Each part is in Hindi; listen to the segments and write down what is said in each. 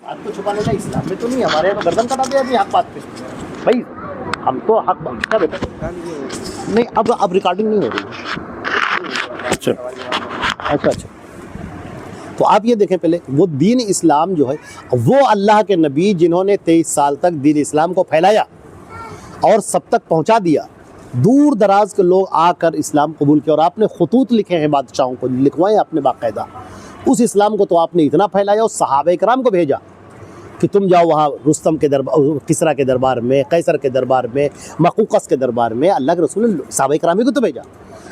हाथ को छुपाने का इस्लाम में तो नहीं, हमारे यहाँ तो गर्दन कटा दिया हक बात पे भाई। हम तो हक क्या बेटा नहीं, अब रिकॉर्डिंग नहीं हो रही। अच्छा अच्छा अच्छा, तो आप ये देखें पहले वो दीन इस्लाम जो है, वो अल्लाह के नबी जिन्होंने 23 साल तक दीन इस्लाम को फैलाया और सब तक पहुंचा दिया, दूर दराज के लोग आकर इस्लाम कबूल किया और आपने खुतूत लिखे हैं बादशाहों को, लिखवाए आपने बाकायदा। उस इस्लाम को तो आपने इतना फैलाया और सहाबा इकराम को भेजा कि तुम जाओ वहाँ रुस्तम के दरबार, किसरा के दरबार में, कैसर के दरबार में, मकूकस के दरबार में। अल्लाह के रसूल ने सहाबा इकराम को तो भेजा,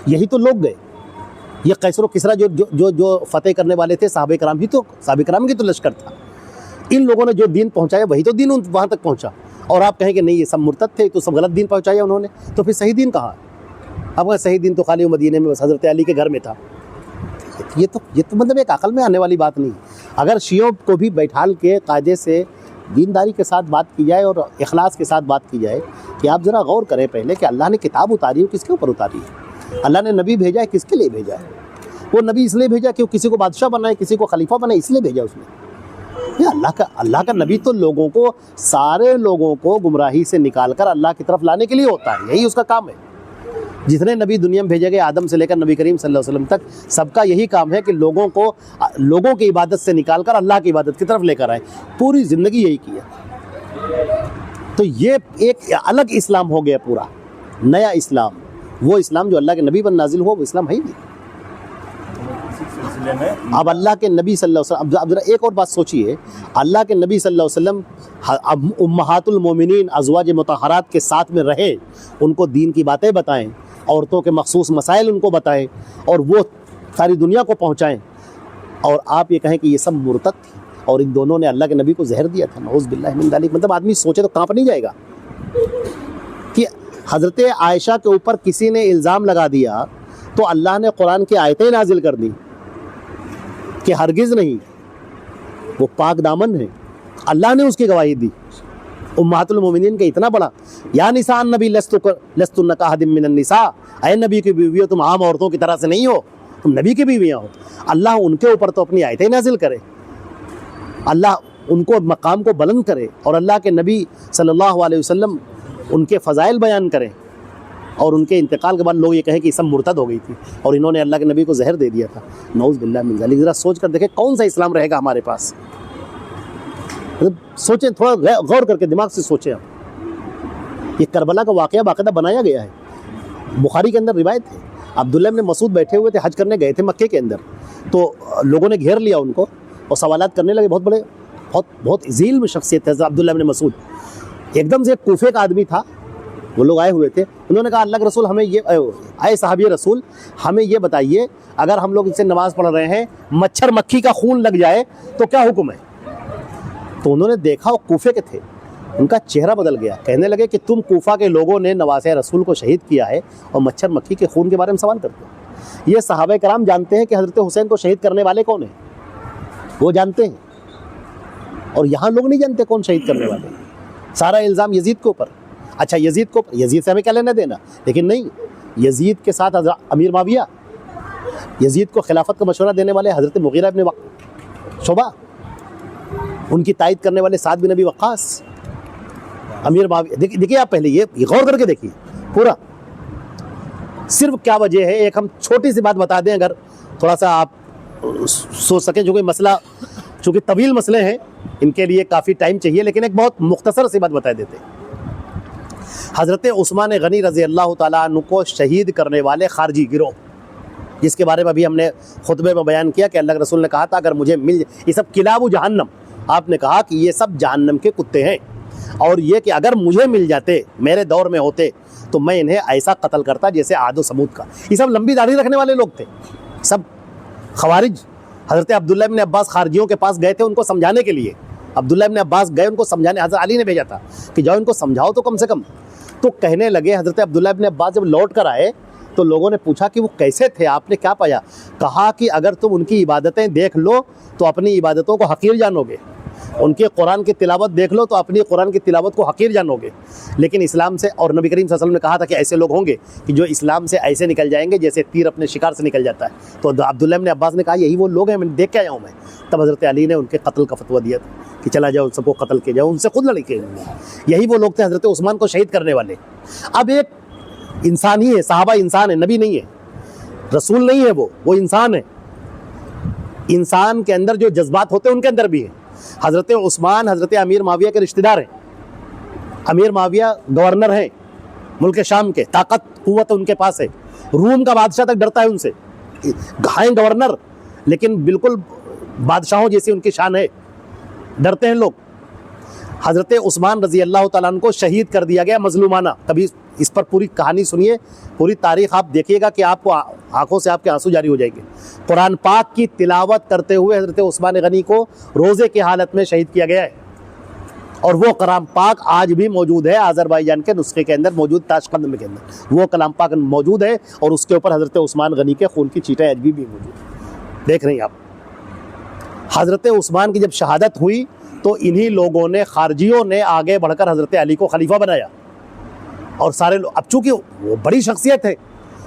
यही तो लोग गए। ये कैसर और किसरा जो जो जो जो फतेह करने वाले थे, सहाबा इकराम ही तो, सहाबा इकराम की तो लश्कर था। इन लोगों ने जो दीन पहुँचाया वही तो दीन वहाँ तक पहुँचा। और आप कहें कि नहीं ये सब मुर्तद थे, तो सब गलत दीन पहुँचाया उन्होंने, तो फिर सही दीन कहाँ? अब सही दीन तो खाली मदीने में बस हज़रत अली के घर में था। ये तो मतलब एक अकल में आने वाली बात नहीं। अगर शियों को भी बैठाल के कायदे से दीनदारी के साथ बात की जाए और इखलास के साथ बात की जाए कि आप ज़रा गौर करें पहले कि अल्लाह ने किताब उतारी है, किसके ऊपर उतारी है? अल्लाह ने नबी भेजा है, किसके लिए भेजा है? वो नबी इसलिए भेजा कि वो किसी को बादशाह बनाए, किसी को खलीफा बनाए, इसलिए भेजा उसने। ये अल्लाह का नबी तो लोगों को, सारे लोगों को गुमराही से निकाल कर अल्लाह की तरफ लाने के लिए होता है, यही उसका काम है। जितने नबी दुनिया में भेजे गए, आदम से लेकर नबी करीम सल्लल्लाहु अलैहि वसल्लम तक, सबका यही काम है कि लोगों की इबादत से निकाल कर अल्लाह की इबादत की तरफ लेकर आए। पूरी ज़िंदगी यही किया। तो ये एक अलग इस्लाम हो गया, पूरा नया इस्लाम। वो इस्लाम जो अल्लाह के नबी पर नाजिल हुआ वो इस्लाम है ही नहीं। अब अल्लाह के नबी सल्लल्लाहु अलैहि वसल्लम, अब जरा एक और बात सोचिए, अल्लाह के नबी सल्लल्लाहु अलैहि वसल्लम उम्महातुल मोमिनीन अज़वाज मुतहहरात के साथ में रहे, उनको दीन की बातें बताएं, औरतों के मखसूस मसाइल उनको बताएं और वो सारी दुनिया को पहुँचाएँ, और आप ये कहें कि ये सब मुर्तद थे और इन दोनों ने अल्लाह के नबी को जहर दिया था। नऊज़ बिल्लाहि मिन ज़ालिक। मतलब आदमी सोचे तो कांप नहीं जाएगा कि हज़रत आयशा के ऊपर किसी ने इल्ज़ाम लगा दिया तो अल्लाह ने कुरान की आयतें नाजिल कर दी कि हरगिज़ नहीं, वो पाक दामन है। अल्लाह ने उसकी गवाही दी। उम्महातुल मोमिनीन का इतना बड़ा, या निसान नबी लस्तुन काहदिम मिनन निसा, ऐ नबी की बीवियों तुम आम औरतों की तरह से नहीं हो, तुम नबी की बीवियाँ हो। अल्लाह उनके ऊपर तो अपनी आयतें नाजिल करे, अल्लाह उनको मकाम को बुलंद करे और अल्लाह के नबी सल्लल्लाहु अलैहि वसल्लम उनके फ़ज़ाइल बयान करें, और उनके इंतकाल के बाद लोग ये कहें कि सब मुर्तद हो गई थी और इन्होंने अल्लाह के नबी को जहर दे दिया था। नऊज़ बिल्लाहि मिन ज़ालिक। ज़रा सोच कर देखें कौन सा इस्लाम रहेगा हमारे पास। मतलब सोचें, थोड़ा गौर करके दिमाग से सोचें आप। ये करबला का वाक़या बाकायदा बनाया गया है, बुखारी के अंदर रिवायत है। अब्दुल्लाह इब्न मसूद बैठे हुए थे, हज करने गए थे मक्के के अंदर, तो लोगों ने घेर लिया उनको और सवालात करने लगे। बहुत इल्म शख्सियत है अब्दुल्लाह इब्न मसूद। एकदम से एक कूफे का आदमी था, वो लोग आए हुए थे, उन्होंने कहा अल्लाह के रसूल हमें ये, आए साहबी रसूल हमें ये बताइए, अगर हम लोग इनसे नमाज़ पढ़ रहे हैं, मच्छर मक्खी का खून लग जाए तो क्या हुक्म है? तो उन्होंने देखा वो कूफे के थे, उनका चेहरा बदल गया। कहने लगे कि तुम कूफा के लोगों ने नवासे रसूल को शहीद किया है और मच्छर मक्खी के खून के बारे में सवाल करते हो। ये सहाबा कराम जानते हैं कि हज़रत हुसैन को शहीद करने वाले कौन हैं, वो जानते हैं, और यहाँ लोग नहीं जानते कौन शहीद करने वाले। सारा इल्ज़ाम यजीद के ऊपर। अच्छा यजीद को, यजीद से हमें क्या लेना देना, लेकिन नहीं, यजीद के साथ अमीर माविया, यजीद को खिलाफत का मशवरा देने वाले हज़रत मुगीरा इब्न शुबा, उनकी तायद करने वाले साद बिन नबी वक्कास, अमीर माविया। देखिए आप पहले ये गौर करके देखिए पूरा, सिर्फ क्या वजह है। एक हम छोटी सी बात बता दें, अगर थोड़ा सा आप सोच सकें, जो कोई मसला, चूँकि तवील मसले हैं, इनके लिए काफ़ी टाइम चाहिए, लेकिन एक बहुत मुख्तसर सी बात बता देते हैं। हज़रत उस्मान गनी रज़ी अल्लाह ताला अन्हु को शहीद करने वाले खारजी गिरोह, जिसके बारे में अभी हमने खुतबे में बयान किया कि अल्लाह के रसूल ने कहा था अगर मुझे मिल, ये सब किलाबु जहन्नम, आपने कहा कि ये सब जहन्नम के कुत्ते हैं, और ये कि अगर मुझे मिल जाते, मेरे दौर में होते, तो मैं इन्हें ऐसा कत्ल करता जैसे आद व समूद का। ये सब लंबी दाढ़ी रखने वाले लोग थे, सब खवारिज। हज़रत अब्दुल्लाह इब्न अब्बास खारजियों के पास गए थे उनको समझाने के लिए। अब्दुल्लाह इब्न अब्बास गए उनको समझाने, हज़रत अली ने भेजा था कि जाओ इनको समझाओ तो कम से कम। तो कहने लगे, हज़रत अब्दुल्लाह इब्न अब्बास जब लौट कर आए तो लोगों ने पूछा कि वो कैसे थे, आपने क्या पाया? कहा कि अगर तुम उनकी इबादतें देख लो तो अपनी इबादतों को हकीर जानोगे, उनके कुरान की तिलावत देख लो तो अपनी कुरान की तिलावत को हकीर जानोगे। लेकिन इस्लाम से, और नबी करीम सल्लल्लाहु अलैहि वसल्लम ने कहा था कि ऐसे लोग होंगे कि जो इस्लाम से ऐसे निकल जाएंगे जैसे तीर अपने शिकार से निकल जाता है। तो अब्दुल्लाह इब्न अब्बास ने कहा यही वो लोग हैं, मैं देख के आया हूँ मैं। तब हज़रत अली ने उनके कत्ल का फतवा दिया था कि चला जाओ, सबको कत्ल किया जाओ, उनसे खुद लड़ाई की। यही वो लोग थे हज़रत उस्मान को शहीद करने वाले। अब एक इंसान ही है, साहबा इंसान है, नबी नहीं है, रसूल नहीं है, वो इंसान है। इंसान के अंदर जो जज्बात होते हैं उनके अंदर भी है। हज़रत उस्मान हज़रत अमीर माविया के रिश्तेदार हैं। अमीर माविया गवर्नर हैं मुल्क शाम के, ताकत कुव्वत उनके पास है, रूम का बादशाह तक डरता है उनसे। हैं गवर्नर लेकिन बिल्कुल बादशाहों जैसी उनकी शान है, डरते हैं लोग। हज़रत उस्मान रज़ी अल्लाह तआला अन्हु को शहीद कर दिया गया मजलूमाना। कभी इस पर पूरी कहानी सुनिए, पूरी तारीख आप देखिएगा कि आपको आंखों से आपके आंसू जारी हो जाएंगे। कुरान पाक की तिलावत करते हुए हज़रत उस्मान गनी को रोज़े की हालत में शहीद किया गया है। और वो कलाम पाक आज भी मौजूद है, आज़रबाईजान के नुस्खे के अंदर मौजूद, ताशकंद के अंदर वो कलाम पाक मौजूद है। और उसके ऊपर हज़रत उस्मान गनी के खून की चीटें आज भी मौजूद देख रही हैं आप। हज़रत उस्मान की जब शहादत हुई तो इन्हीं लोगों ने, खारजियों ने आगे बढ़कर हज़रत अली को खलीफा बनाया। और सारे लोग, अब चूंकि वो बड़ी शख्सियत है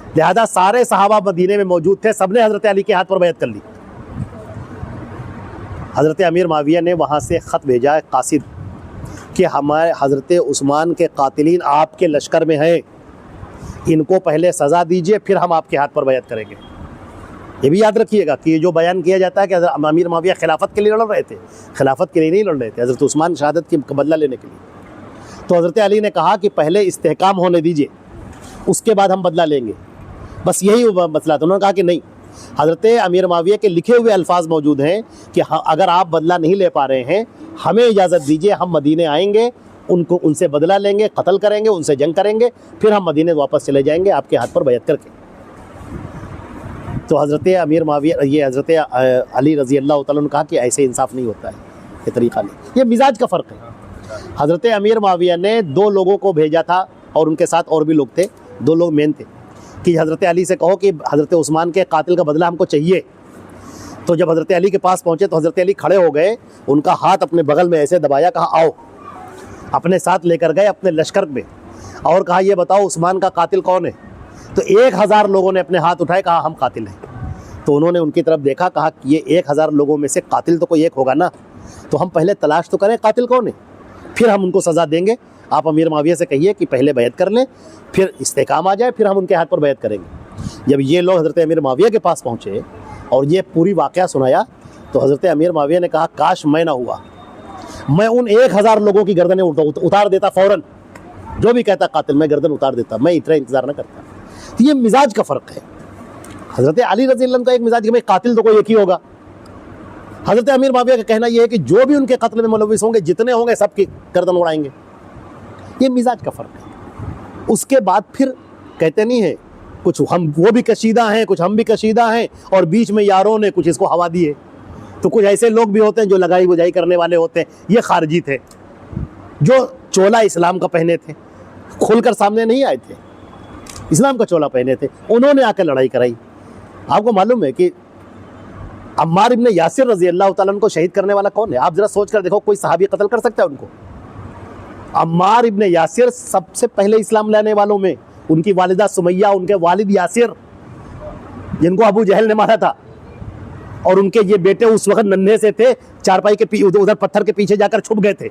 लिहाजा सारे सहाबा मदीने में मौजूद थे, सबने हज़रत अली के हाथ पर बैत कर ली। हज़रत अमीर माविया ने वहाँ से ख़त भेजा है कासिद कि हमारे हज़रत उस्मान के कातिलीन आपके लश्कर में हैं, इनको पहले सज़ा दीजिए फिर हम आपके हाथ पर बैत करेंगे। ये भी याद रखिएगा कि ये जो बयान किया जाता है कि अमीर माविया खिलाफत के लिए लड़ रहे थे, खिलाफत के लिए नहीं लड़ रहे थे, हज़रत उस्मान शहादत की बदला लेने के लिए। तो हज़रत अली ने कहा कि पहले इस्तेहकाम होने दीजिए, उसके बाद हम बदला लेंगे, बस यही मसला था। उन्होंने कहा कि नहीं, हज़रत अमीर माविया के लिखे हुए अल्फाज मौजूद हैं कि अगर आप बदला नहीं ले पा रहे हैं, हमें इजाज़त दीजिए, हम मदीने आएंगे, उनको उनसे बदला लेंगे, कत्ल करेंगे, उनसे जंग करेंगे, फिर हम मदीने वापस चले जाएंगे आपके हाथ पर बैत करके। तो हज़रत अमीर माविया, ये हज़रत अली रज़ी अल्लाह तआला ने कहा कि ऐसे इंसाफ नहीं होता है, ये तरीक़ा नहीं, ये मिजाज का फ़र्क है। हज़रत अमीर माविया ने 2 लोगों को भेजा था और उनके साथ और भी लोग थे, 2 लोग मेन थे कि हज़रत अली से कहो कि हज़रत उस्मान के कातिल का बदला हमको चाहिए। तो जब हज़रत अली के पास पहुँचे तो हज़रत अली खड़े हो गए, उनका हाथ अपने बगल में ऐसे दबाया, कहा आओ, अपने साथ लेकर गए अपने लश्कर में और कहा ये बताओ उस्मान का कातिल कौन है। तो 1000 लोगों ने अपने हाथ उठाए, कहा हम कातिल हैं। तो उन्होंने उनकी तरफ देखा, कहा कि ये 1000 लोगों में से कातिल तो कोई एक होगा ना, तो हम पहले तलाश तो करें कातिल कौन है, फिर हम उनको सज़ा देंगे। आप अमीर माविया से कहिए कि पहले बैत कर लें, फिर इस्तेकाम आ जाए, फिर हम उनके हाथ पर बैत करेंगे। जब ये लोग हज़रत अमीर माविया के पास पहुँचे और ये पूरी वाक़या सुनाया तो हज़रत अमीर माविया ने कहा काश मैं ना हुआ, मैं उन 1000 लोगों की गर्दनें उतार देता फ़ौरन, जो भी कहता कातिल मैं गर्दन उतार देता, मैं इतना इंतज़ार न करता। तो ये मिजाज का फ़र्क है। हज़रत अली रज़ी अल्लाह का एक मिजाज कि भाई कातिल तो कोई एक ही होगा। हज़रत अमीर माविया का कहना यह है कि जो भी उनके कत्ल में मुलव्विस होंगे, जितने होंगे सबकी गर्दन उड़ाएंगे। ये मिजाज का फ़र्क है। उसके बाद फिर कहते नहीं है कुछ हम वो भी कशीदा हैं, कुछ हम भी कशीदा हैं, और बीच में यारों ने कुछ इसको हवा दी है। तो कुछ ऐसे लोग भी होते हैं जो लगाई बुझाई करने वाले होते हैं। ये खारजी थे जो चोला इस्लाम का पहने थे, खुलकर सामने नहीं आए थे, इस्लाम का चोला पहने थे, उन्होंने आकर लड़ाई कराई। आपको मालूम है कि अम्मार इब्न यासिर रज़ी अल्लाह तआला अन्हु को शहीद करने वाला कौन है? आप जरा सोच कर देखो, कोई सहाबी कत्ल कर सकता है उनको? अम्मार इब्न यासिर सबसे पहले इस्लाम लाने वालों में, उनकी वालिदा सुमैया, उनके वालिद यासिर जिनको अबू जहल ने मारा था, और उनके ये बेटे उस वक्त नन्हे से थे, चारपाई के उधर पत्थर के पीछे जाकर छुप गए थे,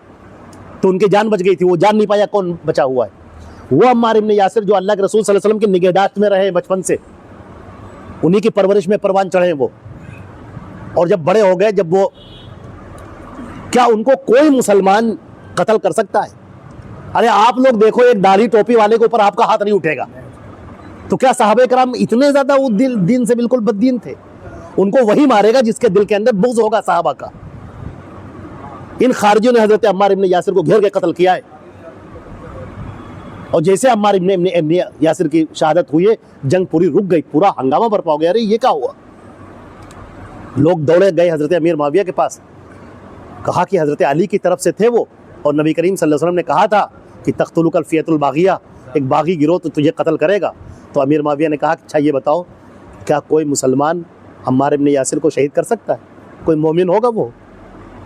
तो उनकी जान बच गई थी। वो जान नहीं पाया कौन बचा हुआ है, वो अम्मार इब्न यासिर जो अल्लाह के रसूल सल्लल्लाहु अलैहि वसल्लम की निगहदाश्त में रहे बचपन से, उन्हीं की परवरिश में परवान चढ़े वो। और जब बड़े हो गए, जब वो, क्या उनको कोई मुसलमान कत्ल कर सकता है? अरे आप लोग देखो, एक दाढ़ी टोपी वाले के ऊपर आपका हाथ नहीं उठेगा। तो क्या सहाबे कराम इतने ज्यादा वो दीन से बिल्कुल बददीन थे? उनको वही मारेगा जिसके दिल के अंदर बुग़्ज़ होगा सहाबा का। इन खारजियों ने हजरत अम्मार इब्न यासिर को घेर के कत्ल किया है, और जैसे अम्मार इब्न यासिर की शहादत हुई है, जंग पूरी रुक गई, पूरा हंगामा बरपा हो गया। अरे ये क्या हुआ? लोग दौड़े गए हजरत अमीर माविया के पास, कहा कि हजरत अली की तरफ से थे वो, और नबी करीम सल्लल्लाहु अलैहि वसल्लम ने कहा था कि तख्तुलुकल फ़ियतुल बागिया, एक बागी गिरोह तो तुझे कत्ल करेगा। तो अमीर माविया ने कहा कि अच्छा ये बताओ, क्या कोई मुसलमान अम्मार इब्न यासिर को शहीद कर सकता है? कोई मोमिन होगा वो?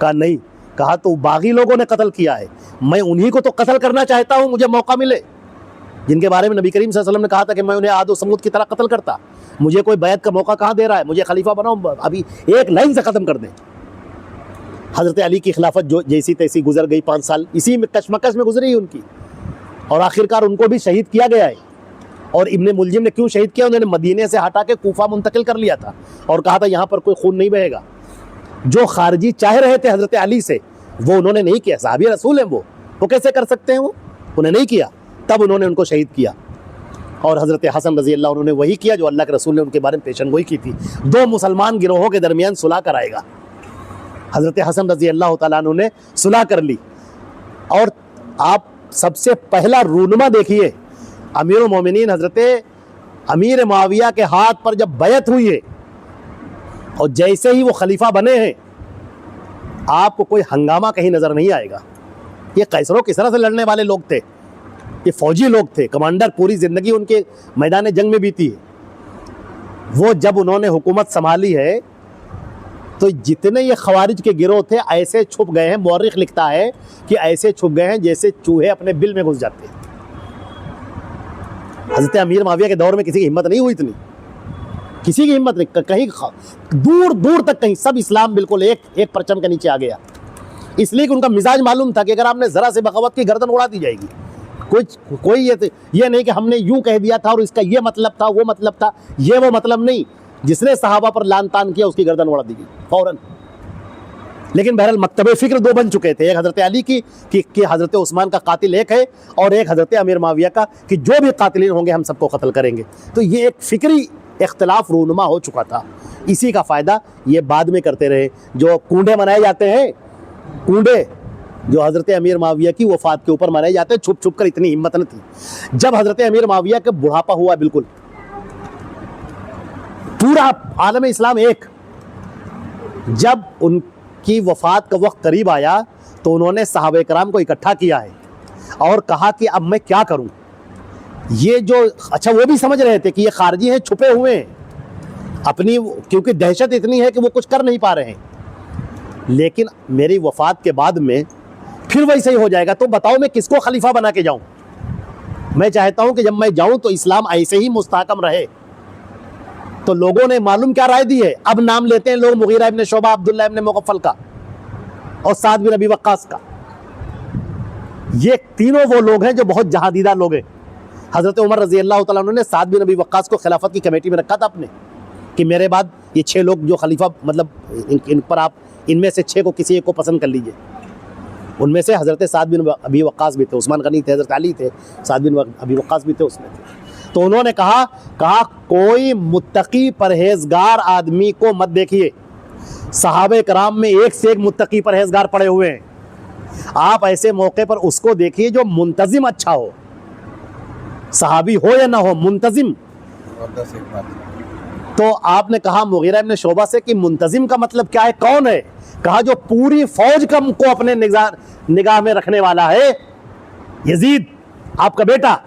कहा नहीं, कहा तो बागी लोगों ने कत्ल किया है, मैं उन्हीं को तो कत्ल करना चाहता हूँ, मुझे मौका मिले, जिनके बारे में नबी करीम सल्लल्लाहु अलैहि वसल्लम ने कहा था कि मैं उन्हें आद और समूद की तरह कत्ल करता। मुझे कोई बैत का मौका कहाँ दे रहा है, मुझे खलीफा बनाओ, अभी एक लाइन से ख़त्म कर दें। हज़रत अली की खिलाफत जो जैसी तैसी गुजर गई, 5 साल इसी में कशमकश में गुजरी उनकी, और आखिरकार उनको भी शहीद किया गया है। और इब्ने मुलजिम ने क्यों शहीद किया, उन्होंने मदीने से हटा के कूफा मुंतकिल कर लिया था और कहा था यहाँ पर कोई खून नहीं बहेगा। जो खारजी चाह रहे थे हज़रत अली से, वो उन्होंने नहीं किया। साहबी रसूल हैं वो कैसे कर सकते हैं, वो उन्हें नहीं किया, तब उन्होंने उनको शहीद किया। और हज़रत हसन रज़ी अल्लाह उन्होंने वही किया जो अल्लाह के रसूल ने उनके बारे में पेशन गोई की थी, 2 मुसलमान गिरोहों के दरमियान सुलह कराएगा। हज़रत हसन रज़ी अल्लाह तआला अन्हु ने सुलह कर ली। और आप सबसे पहला रूनमा देखिए, अमीरुल मोमिनीन हज़रत अमीर मुआविया के हाथ पर जब बैत हुई है और जैसे ही वो खलीफा बने हैं, आपको कोई हंगामा कहीं नज़र नहीं आएगा। ये कैसरों किस तरह से लड़ने वाले लोग थे, ये फौजी लोग थे, कमांडर, पूरी ज़िंदगी उनके मैदान जंग में बीती है। वो जब उन्होंने हुकूमत संभाली है तो जितने ये खवारिज के गिरोह थे ऐसे छुप गए हैं, मौरिख लिखता है कि ऐसे छुप गए हैं जैसे चूहे अपने बिल में घुस जाते हैं। हज़रत अमीर मुआविया के दौर में किसी की हिम्मत नहीं हुई इतनी, किसी की हिम्मत नहीं, कहीं दूर दूर तक कहीं सब इस्लाम बिल्कुल एक परचम के नीचे आ गया। इसलिए कि उनका मिजाज मालूम था कि अगर आपने ज़रा से बगावत की गर्दन उड़ा दी जाएगी। कोई ये नहीं कि हमने यूं कह दिया था और इसका ये मतलब था, वो मतलब था, ये वो मतलब नहीं। जिसने सहाबा पर लान तान किया उसकी गर्दन उड़ा दी गई फौरन। लेकिन बहरहाल मकतबे फ़िक्र 2 बन चुके थे, एक हज़रत अली की कि हज़रत उस्मान का कातिल एक है, और एक हज़रत अमीर मुआविया का कि जो भी कातिल होंगे हम सबको कत्ल करेंगे। तो ये एक फ़िक्री इख्तलाफ रूनुमा हो चुका था। इसी का फ़ायदा ये बाद में करते रहे। जो कूंडे मनाए जाते हैं, कूंडे जो हज़रत अमीर मुआविया की वफ़ात के ऊपर मनाए जाते हैं, छुप छुप कर, इतनी हिम्मत न थी। जब हज़रत अमीर मुआविया का बुढ़ापा हुआ, बिल्कुल पूरा आलम इस्लाम एक, जब उनकी वफ़ात का वक्त करीब आया तो उन्होंने सहाबा कराम को इकट्ठा किया है और कहा कि अब मैं क्या करूं। ये जो वो भी समझ रहे थे कि ये खारजी हैं, छुपे हुए हैं अपनी, क्योंकि दहशत इतनी है कि वो कुछ कर नहीं पा रहे हैं। लेकिन मेरी वफ़ात के बाद में फिर वैसे ही हो जाएगा, तो बताओ मैं किसको खलीफा बना के जाऊं। मैं चाहता हूं कि जब मैं जाऊं तो इस्लाम ऐसे ही मुस्तहकम रहे। तो लोगों ने मालूम क्या राय दी है, अब नाम लेते हैं लोग मुगीरा इब्न शोबा, अब्दुल्लाह इब्न मुगफ्फल का और साद बिन अबी वक्कास का। ये तीनों वो लोग हैं जो बहुत जहादीदा लोग हैं। हज़रत उमर रज़ी अल्लाह तआला अन्हु ने साद बिन अबी वक्कास को खिलाफत की कमेटी में रखा था अपने, कि मेरे बाद ये 6 लोग जो खलीफा, मतलब इन पर आप इनमें से 6 को किसी एक को पसंद कर लीजिए। उनमें से हज़रत साद बिन अबी वक्कास भी थे, उस्मान गनी थे, हज़रत अली थे, साद बिन अबी वक्कास भी थे उसमें थे। तो उन्होंने कहा कोई मुत्तकी परहेजगार आदमी को मत देखिए। सहाबे कराम में एक से एक मुत्तकी परहेजगार पड़े हुए हैं। आप ऐसे मौके पर उसको देखिए जो मुंतजिम अच्छा हो, सहाबी हो या ना हो, मुंतजिम। तो आपने कहा मुगीरा इब्न शोबा से कि मुंतजिम का मतलब क्या है, कौन है? कहा जो पूरी फौज को अपने निगाह में रखने वाला है, यजीद आपका बेटा,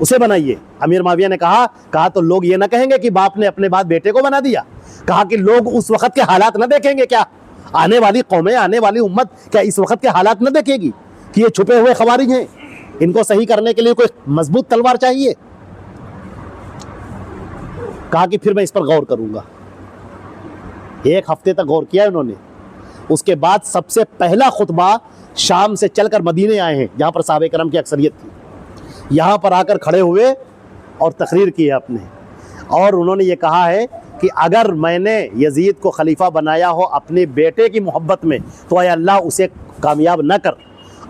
उसे बनाइए। अमीर मुआविया ने कहा तो लोग ये ना कहेंगे कि बाप ने अपने बाद बेटे को बना दिया। कहा कि लोग उस वक्त के हालात ना देखेंगे क्या, आने वाली कौमें, आने वाली उम्मत क्या इस वक्त के हालात ना देखेगी कि ये छुपे हुए खवारिज हैं, इनको सही करने के लिए कोई मजबूत तलवार चाहिए। कहा कि फिर मैं इस पर गौर करूंगा। 1 हफ्ते तक गौर किया उन्होंने। उसके बाद सबसे पहला खुतबा शाम से चलकर मदीने आए हैं, जहाँ पर सहाबा करम की अक्सरियत थी। यहाँ पर आकर खड़े हुए और तकरीर की है अपने, और उन्होंने ये कहा है कि अगर मैंने यजीद को खलीफा बनाया हो अपने बेटे की मोहब्बत में तो आया अल्लाह उसे कामयाब न कर,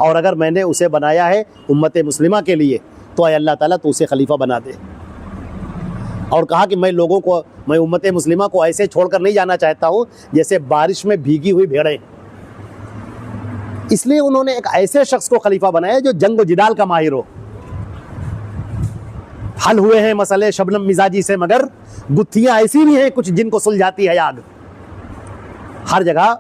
और अगर मैंने उसे बनाया है उम्मत मुस्लिमा के लिए तो आया अल्लाह ताला तो उसे खलीफा बना दे। और कहा कि मैं उम्मत मुस्लिमा को ऐसे छोड़कर नहीं जाना चाहता हूँ जैसे बारिश में भीगी हुई भेड़ें। इसलिए उन्होंने एक ऐसे शख्स को खलीफा बनाया जो जंग व जिदाल का माहिर हो। हल हुए हैं मसले शबनम मिजाजी से, मगर गुत्थियां ऐसी भी हैं कुछ जिनको सुलझाती है आग। हर जगह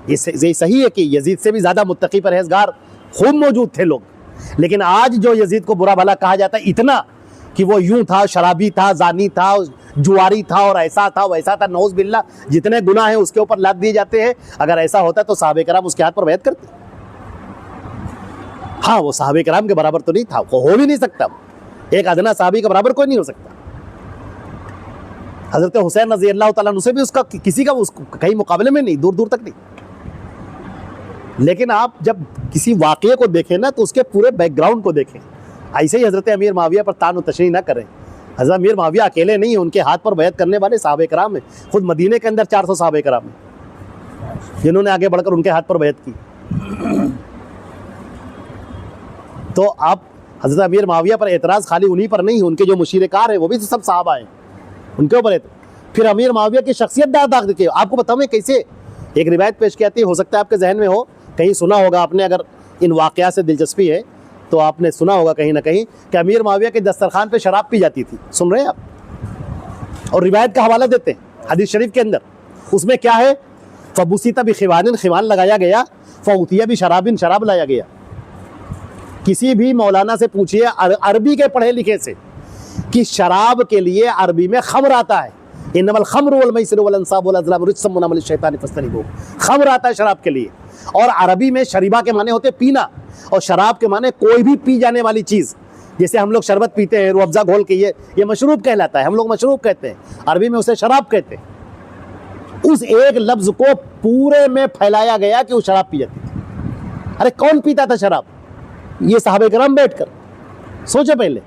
ये सही है कि यजीद से भी ज़्यादा मुत्तकी परहेजगार खूब मौजूद थे लोग, लेकिन आज जो यजीद को बुरा भला कहा जाता है इतना कि वो यूं था, शराबी था, जानी था, जुआरी था और ऐसा था वैसा था, नौज बिल्ला, जितने गुनाह हैं उसके ऊपर लाद दिए जाते हैं। अगर ऐसा होता तो साहबे कराम उसके हाथ पर बैत करते। हाँ, वो साहबे कराम के बराबर तो नहीं था, वो हो भी नहीं सकता, एक अदना साहबी के बराबर कोई नहीं हो सकता। हजरत हुसैन रज़ी अल्लाह तआला अन्हु से भी उसका किसी का कहीं मुकाबले में नहीं, दूर दूर तक नहीं। लेकिन आप जब किसी वाक़ये को देखें ना तो उसके पूरे बैकग्राउंड को देखें। ऐसे ही हजरत अमीर माविया पर तान व तशरीह ना करें। हजरत अमीर माविया अकेले नहीं है, उनके हाथ पर बैत करने वाले साहबे कराम हैं। खुद मदीने के अंदर 400 साहबे कराम हैं जिन्होंने आगे बढ़कर उनके हाथ पर बैत की। तो आप हजरत अमीर माविया पर एतराज़ खाली उन्हीं पर नहीं है, उनके जो मुशीरकार हैं वो भी तो सब साहबा हैं, उनके ऊपर। फिर अमीर माविया की शख्सियत दाग देखिए। आपको बताऊँ मैं कैसे, एक रिवायत पेश की आती है, हो सकता है आपके जहन में हो, कहीं सुना होगा आपने, अगर इन वाक़या से दिलचस्पी है तो आपने सुना होगा कहीं ना कहीं कि अमीर माविया के दस्तरखान पे शराब पी जाती थी। सुन रहे हैं आप? और रिवायत का हवाला देते हैं हदीस शरीफ के अंदर। उसमें क्या है, फ़बुसिता भी खिवानिन, खिवान लगाया गया, फ़उतिया भी शराबिन, शराब लाया गया। किसी भी मौलाना से पूछिए अरबी के पढ़े लिखे से कि शराब के लिए अरबी में खम्र आता है, इन्नमल खम्रु वल मैसिरु वल अंसाबु वल अज़लामु रिज्सुम मिन अमलि शैतानि फज्तनिबूह। खम्र आता है शराब के लिए, और अरबी में शरीबा के माने होते पीना, और शराब के माने कोई भी पी जाने वाली चीज़। जैसे हम लोग शरबत पीते हैं, रूह अफ़ज़ा घोल के, ये मशरूब कहलाता है, हम लोग मशरूब कहते हैं, अरबी में उसे शराब कहते हैं। उस एक लफ्ज़ को पूरे में फैलाया गया कि वो शराब पी जाती थी। अरे कौन पीता था शराब? ये साहबे करम बैठकर, सोचे पहले,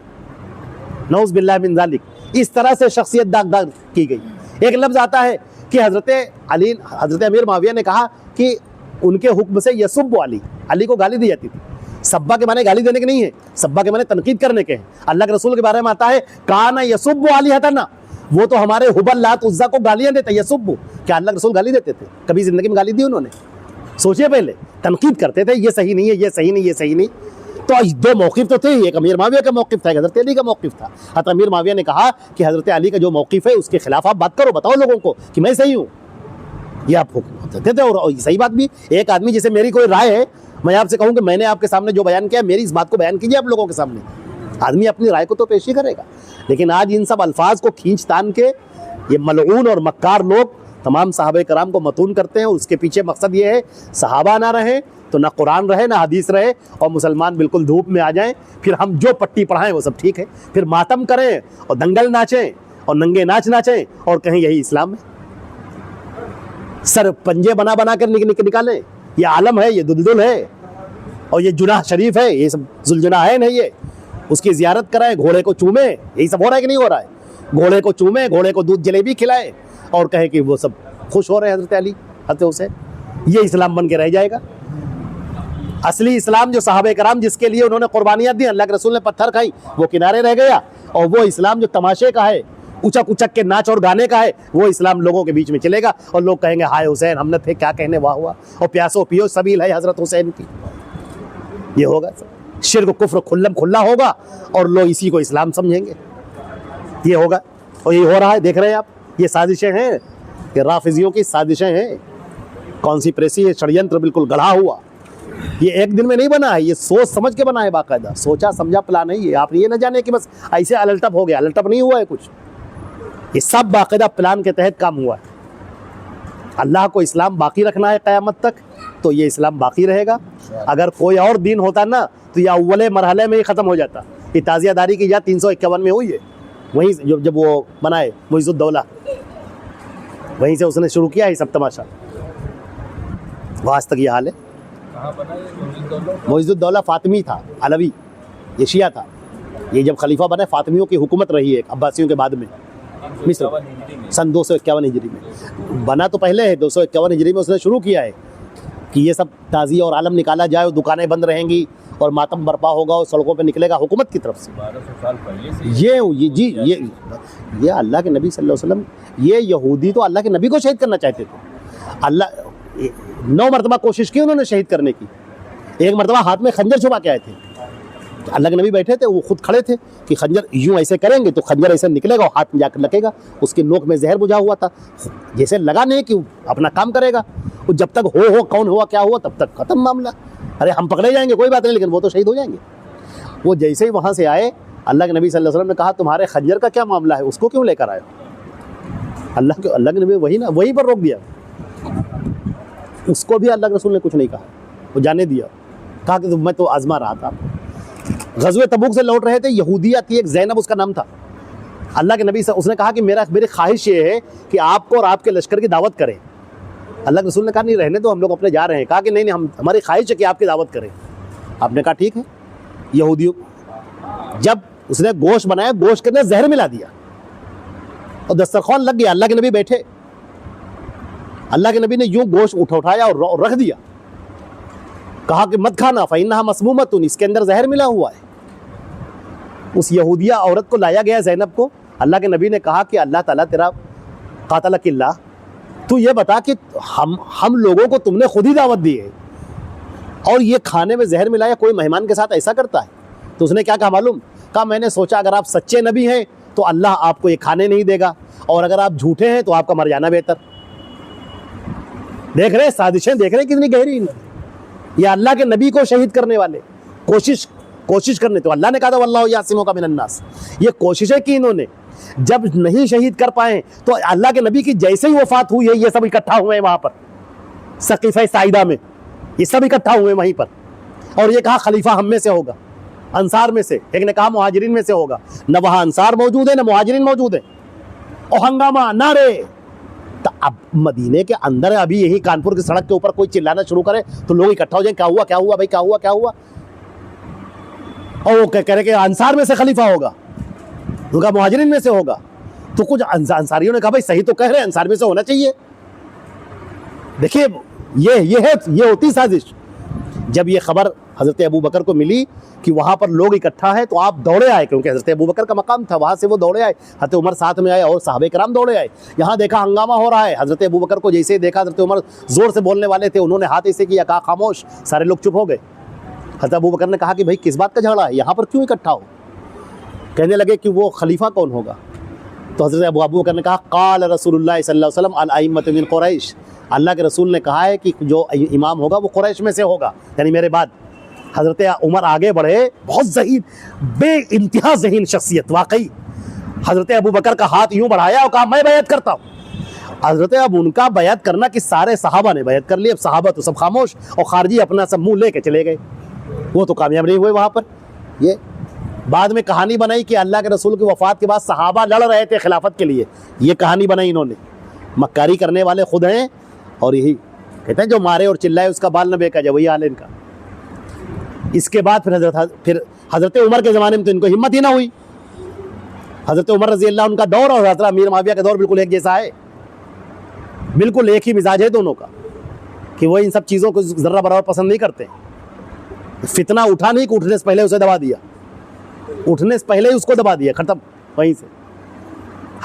नऊज़ बिल्लाह मिन ज़ालिक। इस तरह से शख्सियत दाग की गई। एक लफ्ज़ आता है कि हज़रत अमीर माविया ने कहा कि उनके हुक्म से यसुब्बु अली को गाली दी जाती थी। सब्बा के माने गाली देने के नहीं है, सब्बा के माने तनकीद करने के हैं। अल्लाह के रसूल के बारे में आता है, काना यसुब्बु आलिहतना, वो तो हमारे हुबल लात उज़्ज़ा को गालियां देते। यसुब्बु, क्या अल्लाह के रसूल गाली देते थे? कभी ज़िंदगी में गाली दी उन्होंने? सोचिए पहले, तनकीद करते थे, ये सही नहीं है, ये सही नहीं, ये सही नहीं। तो दो मौक़िफ़ तो थे, एक अमीर माविया का मौक़िफ़ था, हज़रत अली का मौक़िफ़ था। हज़रत अमीर माविया ने कहा कि हज़रत अली का जो मौक़िफ़ है उसके खिलाफ आप बात करो, बताओ लोगों को कि मैं सही हूँ। ये आप हुक्म देते थे। और सही बात भी, एक आदमी जैसे मेरी कोई राय है, मैं आपसे कहूँ कि मैंने आपके सामने जो बयान किया, मेरी इस बात को बयान कीजिए आप लोगों के सामने। आदमी अपनी राय को तो पेश ही करेगा। लेकिन आज इन सब अल्फाज को खींच तान के ये मलऊन और मक्कार लोग तमाम साहबे कराम को मतून करते हैं, और उसके पीछे मकसद ये है सहाबा ना रहे तो ना कुरान रहे ना हदीस रहे, और मुसलमान बिल्कुल धूप में आ जाएं। फिर हम जो पट्टी पढ़ाएं वो सब ठीक है, फिर मातम करें और दंगल नाचें और नंगे नाच नाचें और कहें यही इस्लाम है। सर पंजे बना बना कर निकालें, ये आलम है, ये दुलदुल है, और ये जुनाह शरीफ है, ये सब जुलजुना है नहीं, ये उसकी ज़ियारत कराएं, घोड़े को चूमें, यही सब हो रहा है कि नहीं हो रहा है? घोड़े को चूमें, घोड़े को दूध जलेबी खिलाएं और कहे कि वो सब खुश हो रहे हैं हज़रत अली, हज़रत हुसैन। ये इस्लाम बन के रह जाएगा। असली इस्लाम जो साहबे कराम जिसके लिए उन्होंने कुर्बानियाँ दी, अल्लाह के रसूल ने पत्थर खाई, वो किनारे रह गया। और वो इस्लाम जो तमाशे का है, उचक उचक के नाच और गाने का है, वो इस्लाम लोगों के बीच में चलेगा। और लोग कहेंगे हाय हुसैन, हमने थे क्या कहने, वाह हुआ, और प्यासो पियो सबील है हज़रत हुसैन की। ये होगा, शिर्क कुफ्र खुल्लम खुल्ला होगा और लोग इसी को इस्लाम समझेंगे। ये होगा, और ये हो रहा है, देख रहे हैं आप। ये साजिशें हैं, ये राफिजियों की साजिशें हैं। कॉन्स्पिरेसी है, षड्यंत्र बिल्कुल गढ़ा हुआ। ये एक दिन में नहीं बना है, ये सोच समझ के बना है, बाकायदा सोचा समझा प्लान है ये। आप ये ना जाने कि बस ऐसे अलटप हो गया, अलटप नहीं हुआ है कुछ, ये सब बाकायदा प्लान के तहत काम हुआ है। अल्लाह को इस्लाम बाकी रखना है क़यामत तक, तो ये इस्लाम बाकी रहेगा। अगर कोई और दीन होता ना तो ये अव्वले मरहले में ही ख़त्म हो जाता। ये ताज़ियादारी की ईजाद 351 में हुई है, वहीं जब वो बनाए मुइज़ुद्दौला, वहीं से उसने शुरू किया है सब तमाशा। वहाँ आज तक ये हाल है। मुइज़ुद्दौला फ़ातिमी था, अलवी, ये शिया था। ये जब खलीफा बने, फ़ातिमियों की हुकूमत रही है अब्बासियों के बाद में, मिस्र सन 251 हिजरी में। बना तो पहले है, 251 हिजरी में उसने शुरू किया है कि ये सब ताज़िया और आलम निकाला जाए, और दुकानें बंद रहेंगी और मातम बर्पा होगा और सड़कों पे निकलेगा हुकूमत की तरफ से। 1200 साल पहले से ये अल्लाह के नबी सल्लल्लाहु अलैहि वसल्लम, ये यहूदी तो अल्लाह के नबी को शहीद करना चाहते थे। अल्लाह 9 मरतबा कोशिश की उन्होंने शहीद करने की। एक मरतबा हाथ में खंजर छुपा के आए थे, अल्लाह के नबी बैठे थे, वो खुद खड़े थे कि खंजर यूं ऐसे करेंगे तो खंजर ऐसे निकलेगा और हाथ में जाकर लगेगा। उसके नोक में जहर बुझा हुआ था, जैसे लगा नहीं कि अपना काम करेगा। वो जब तक हो कौन हुआ क्या हुआ तब तक खत्म मामला। अरे हम पकड़े जाएंगे कोई बात नहीं, लेकिन वो तो शहीद हो जाएंगे। वो जैसे ही वहाँ से आए, अल्लाह के नबी सल्लल्लाहु अलैहि वसल्लम ने कहा तुम्हारे खंजर का क्या मामला है, उसको क्यों लेकर आए? अल्लाह के नबी वही ना, वहीं पर रोक दिया। उसको भी अल्लाह के रसूल ने कुछ नहीं कहा, वो जाने दिया, कहा कि मैं तो आजमा रहा था। गज़वे तबूक से लौट रहे थे, यहूदिया थी एक, ज़ैनब उसका नाम था। अल्लाह के नबी से उसने कहा कि मेरी ख्वाहिश ये है कि आपको और आपके लश्कर की दावत करें। अल्लाह के रसूल ने कहा नहीं रहने दो, हम लोग अपने जा रहे हैं। कहा कि नहीं हमारी ख्वाहिश है कि आपकी दावत करें। आपने कहा ठीक है। यहूदियों जब उसने गोश्त बनाया, गोश्त के अंदर जहर मिला दिया और दस्तरखान लग गया। अल्लाह के नबी बैठे, अल्लाह के नबी ने यूं गोश्त उठाया और रख दिया। कहा कि मत खाना, फ़इन्नहा मस्मूमतुन, इसके अंदर जहर मिला हुआ है। उस यहूदिया औरत को लाया गया, ज़ैनब को। अल्लाह के नबी ने कहा कि अल्लाह ताला तेरा कातलकिल्ला, तू ये बता कि हम लोगों को तुमने खुद ही दावत दी है और ये खाने में जहर मिलाया, कोई मेहमान के साथ ऐसा करता है? तो उसने क्या कहा मालूम? कहा मैंने सोचा अगर आप सच्चे नबी हैं तो अल्लाह आपको ये खाने नहीं देगा, और अगर आप झूठे हैं तो आपका मर जाना बेहतर। देख रहे साजिशें, देख रहे कितनी गहरी। ये अल्लाह के नबी को शहीद करने वाले कोशिश करने, तो अल्लाह ने कहा था वल्लाहु यासिमुका मिनन नास। ये कोशिशें की इन्होंने, जब नहीं शहीद कर पाए तो अल्लाह के नबी की जैसे ही वफात हुई है ये सब इकट्ठा हुए हैं वहां पर सकीफ़े साइदा में, ये सब इकट्ठा हुए वहीं पर। और ये कहा खलीफा हम में से होगा, अंसार में से। एक ने कहा मुहाजिरीन में से होगा। न वहां अंसार मौजूद है न मुहाजिरीन मौजूद है, और हंगामा नारे। तो अब मदीने के अंदर अभी यही कानपुर की सड़क के ऊपर कोई चिल्लाना शुरू करे तो लोग इकट्ठा हो जाए, क्या हुआ क्या हुआ भाई, क्या हुआ क्या हुआ। और वो कह रहे कि अंसार में से खलीफा होगा, उनका मुहाजिरीन में से होगा। तो कुछ अंसारियों ने कहा भाई सही तो कह रहे हैं, अंसार में से होना चाहिए। देखिए ये होती साजिश। जब ये खबर हज़रत अबू बकर को मिली कि वहाँ पर लोग इकट्ठा है, तो आप दौड़े आए, क्योंकि हज़रत अबू बकर का मकाम था, वहाँ से वो दौड़े आए। हज़रत उमर साथ में आए और सहाबे कराम दौड़े आए। यहाँ देखा हंगामा हो रहा है। हज़रत अबू बकर को जैसे ही देखा, हज़रत उमर ज़ोर से बोलने वाले थे, उन्होंने हाथ ऐसे किया, कहा खामोश। सारे लोग चुप हो गए। हज़रत अबू बकर ने कहा कि भाई किस बात का झगड़ा है, यहाँ पर क्यों इकट्ठा हो? कहने लगे कि वो खलीफा कौन होगा? तो हज़रत अबू बकर ने कहा क़ाल रसूलुल्लाह सल्लल्लाहु अलैहि वसल्लम अल अइम्मतु मिन कुरैश, अल्लाह के रसूल ने कहा है कि जो इमाम होगा वो कुरैश में से होगा, यानी मेरे बाद। हज़रत उमर आगे बढ़े, बहुत ज़हीन, बेइंतहा ज़हीन शख्सियत वाकई। हज़रत अबू बकर का हाथ यूँ बढ़ाया और कहा मैं बैत करता हूँ। हज़रत अब उनका बैत करना कि सारे सहाबा ने बैत कर लिया। अब सहाबा तो सब खामोश और खारजी अपना सब मुँह लेके चले गए, वो तो कामयाब नहीं हुए वहाँ पर। ये बाद में कहानी बनाई कि अल्लाह के रसूल की वफ़ात के बाद सहाबा लड़ रहे थे खिलाफत के लिए, ये कहानी बनाई इन्होंने। मक्कारी करने वाले खुद हैं, और यही कहते हैं जो मारे और चिल्लाए उसका बाल न बेका जाए, वही हाल है इनका। इसके बाद फिर हज़रत उमर के ज़माने में तो इनको हिम्मत ही ना हुई। हज़रत उमर रज़ी अल्लाह उनका दौर और हज़रत अमीर मुआविया का दौर बिल्कुल एक जैसा है, बिल्कुल एक ही मिजाज है दोनों का, कि वो इन सब चीज़ों को ज़र्रा बराबर पसंद नहीं करते। फितना उठा नहीं कि उठने से पहले उसे दबा दिया, उठने से पहले ही उसको दबा दिया, ख़त्म वहीं से।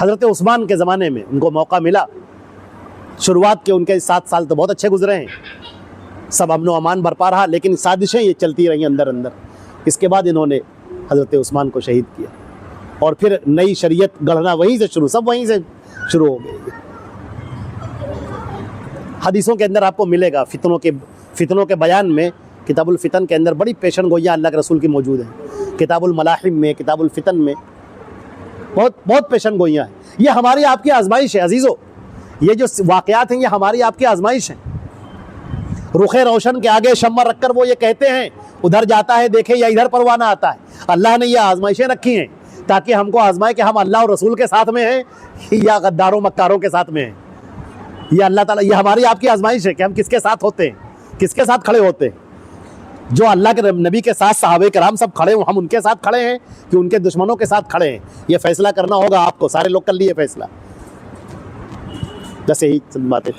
हज़रत उस्मान के ज़माने में उनको मौका मिला, शुरुआत के उनके 7 साल तो बहुत अच्छे गुजरे हैं, सब अमन व अमान बरपा रहा, लेकिन साजिशें ये चलती रही अंदर अंदर। इसके बाद इन्होंने हज़रत उस्मान को शहीद किया, और फिर नई शरीयत गढ़ना वहीं से शुरू, सब वहीं से शुरू हो गई। हदीसों के अंदर आपको मिलेगा फितनों के बयान में, किताबुल फितन के अंदर बड़ी पेशन गोइयाँ अल्लाह के रसूल की मौजूद हैं। किताबुल मलाहिम में, किताबुल फितन में बहुत पेशन गोइयाँ हैं। ये हमारी आपकी आजमाइश है अजीज़ों, ये जो वाक़यात हैं ये हमारी आपकी आजमाइश हैं। रुखे रोशन के आगे शम्मा रखकर वो ये कहते हैं उधर जाता है देखे या इधर परवाना आता है। अल्लाह ने ये आजमाइशें रखी हैं ताकि हमको आजमाए कि हम अल्लाह और रसूल के साथ में हैं या गद्दारों मक्कारों के साथ में हैं। ये अल्लाह ताला, ये हमारी आपकी आजमाइश है कि हम किसके साथ होते हैं, किसके साथ खड़े होते हैं। जो अल्लाह के नबी के साथ सहाबे कराम सब खड़े, हम उनके साथ खड़े हैं कि उनके दुश्मनों के साथ खड़े हैं, ये फैसला करना होगा आपको। सारे लोग कर लिए फैसला, बस यही बातें।